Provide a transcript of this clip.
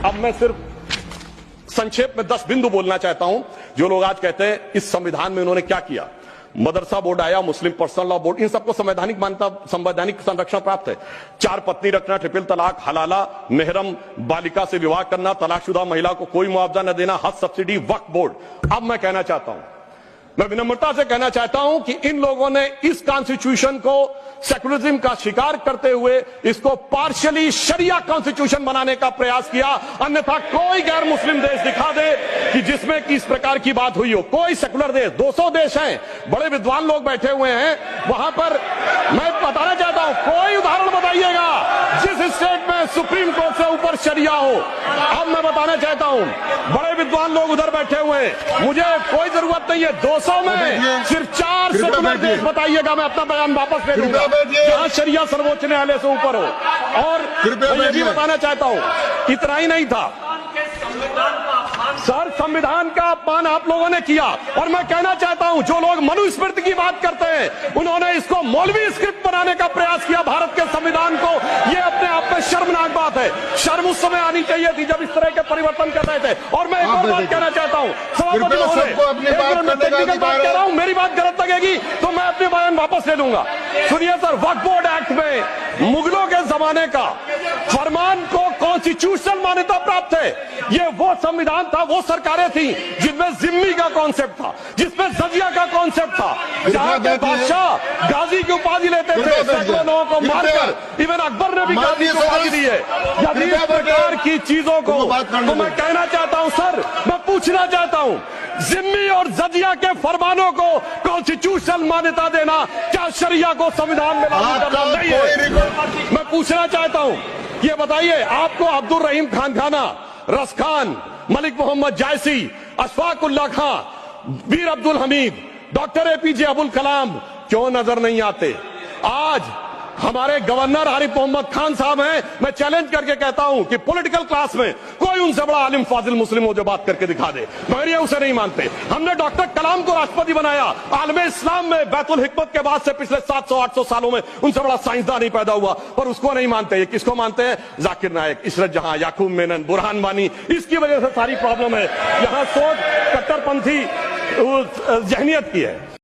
अब मैं सिर्फ संक्षेप में 10 बिंदु बोलना चाहता हूं। जो लोग आज कहते हैं इस संविधान में उन्होंने क्या किया, मदरसा बोर्ड आया, मुस्लिम पर्सनल लॉ बोर्ड, इन सबको संवैधानिक मान्यता, संवैधानिक संरक्षण प्राप्त है। 4 पत्नी रखना, ट्रिपल तलाक, हलाला, मेहरम बालिका से विवाह करना, तलाकशुदा महिला को कोई मुआवजा न देना, हज सब्सिडी, वक्फ बोर्ड। अब मैं कहना चाहता हूं, मैं विनम्रता से कहना चाहता हूं कि इन लोगों ने इस कॉन्स्टिट्यूशन को सेकुलरिज्म का शिकार करते हुए इसको पार्शियली शरिया कॉन्स्टिट्यूशन बनाने का प्रयास किया। अन्यथा कोई गैर मुस्लिम देश दिखा दे कि जिसमें कि इस प्रकार की बात हुई हो, कोई सेकुलर देश, 200 देश हैं, बड़े विद्वान लोग बैठे हुए हैं वहां पर। मैं बताना चाहता हूं, कोई उदाहरण बताइएगा जिस स्टेट में सुप्रीम कोर्ट से ऊपर शरिया हो। अब मैं बताना चाहता हूं, बड़े विद्वान लोग उधर बैठे हुए हैं, मुझे कोई जरूरत नहीं है 200 में सिर्फ 4 सेकुलर देश बताइएगा, मैं अपना बयान वापस ले लूंगा जहां शरिया सर्वोच्च न्यायालय से ऊपर हो। और मैं ये भी बताना चाहता हूं, इतना ही नहीं था सर, संविधान का अपमान आप लोगों ने किया। और मैं कहना चाहता हूं, जो लोग मनुस्मृति की बात करते हैं उन्होंने इसको मौलवी स्क्रिप्ट बनाने का प्रयास किया भारत के संविधान को। यह अपने आप में शर्मनाक बात है। शर्म उस समय आनी चाहिए थी जब इस तरह के परिवर्तन कर रहे थे। और मैं एक और बात कहना चाहता हूं, सभापति महोदय, टेक्निकल बात कह रहा हूं, मेरी बात गलत लगेगी तो मैं अपने बयान वापस ले लूंगा। सुनिए सर, वक्फ बोर्ड एक्ट में मुगलों के जमाने का फरमान को कॉन्स्टिट्यूशनल मान्यता प्राप्त है। ये वो संविधान था, वो सरकारें थी जिनमें जिम्मी का कॉन्सेप्ट था, जिसमें जजिया का कॉन्सेप्ट था, जहां के बादशाह गाजी की उपाधि लेते थे, सैकड़ों लोगों को मारकर। इवन अकबर ने भी गाजी की उपाधि दी है। यदि इस प्रकार की चीजों को तो मैं कहना चाहता हूं सर, मैं पूछना चाहता हूं, जिम्मी और जजिया के फरमानों को कॉन्स्टिट्यूशनल मान्यता देना क्या शरिया को संविधान में लागू करना नहीं है? मैं पूछना चाहता हूं, ये बताइए, आपको अब्दुल रहीम खान खाना, रस खान, मलिक मोहम्मद जायसी, अशफाक उल्लाह खां, वीर अब्दुल हमीद, डॉक्टर एपीजे अब्दुल कलाम क्यों नजर नहीं आते? आज हमारे गवर्नर आरिफ मोहम्मद खान साहब हैं। मैं चैलेंज करके कहता हूं कि पॉलिटिकल क्लास में कोई उनसे बड़ा आलिम फाजिल मुस्लिम हो जो बात करके दिखा दे, मगर ये उसे नहीं मानते। हमने डॉक्टर कलाम को राष्ट्रपति बनाया, आलम इस्लाम में बैतुल हिकमत के बाद से पिछले 700-800 सालों में उनसे बड़ा साइंसदान नहीं पैदा हुआ, पर उसको नहीं मानते। ये किसको मानते हैं? जाकिर नायक, इशरत जहां, याकूब मेनन, बुरहान वानी। इसकी वजह से सारी प्रॉब्लम है। यहां सोच कट्टरपंथी जहनियत की है।